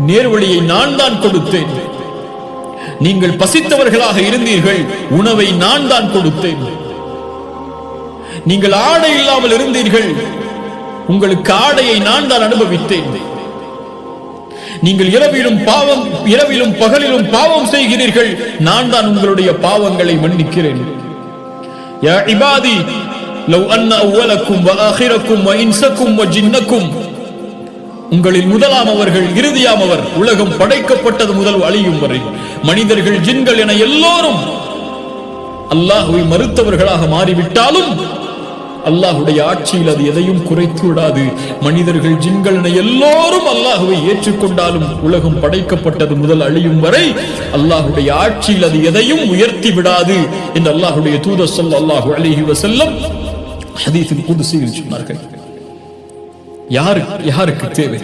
நேர்வழியை நான் தான் கொடுத்தேன். நீங்கள் பசித்தவர்களாக இருந்தீர்கள், உணவை நான் தான் கொடுத்தேன். நீங்கள் ஆடை இல்லாமல் இருந்தீர்கள், உங்களுக்கு ஆடையை நான் தான் அனுபவித்தேன். நீங்கள் இரவிலும் பகலிலும் பாவம் செய்கிறீர்கள், நான் தான் உங்களுடைய பாவங்களை மன்னிக்கிறேன். யா இபாதி லவ் அன்ன அவ்வலக்கும் வ ஆகிரக்கும் வ இன்சக்கும் வ ஜின்னக்கும், உங்களில் முதலாம் அவர்கள் இறுதியாம் அவர், உலகம் படைக்கப்பட்டது முதல் அழியும் வரை மனிதர்கள் ஜின்கள் என எல்லோரும் அல்லாஹ்வை மறுத்தவர்களாக மாறிவிட்டாலும் அல்லாஹ்வுடைய ஆட்சியில் அது எதையும் குறைத்து விடாது. மனிதர்கள் ஜின்கள் என எல்லோரும் அல்லாஹ்வை ஏற்றுக்கொண்டாலும் உலகம் படைக்கப்பட்டது முதல் அழியும் வரை அல்லாஹ்வுடைய ஆட்சியில் அது எதையும் உயர்த்தி விடாது என்று அல்லாஹ்வுடைய தூதர் ஸல்லல்லாஹு அலைஹி வஸல்லம் ஹதீஸில் குத்ஸியில் சொன்னார்கள். யாருக்கு தேவை?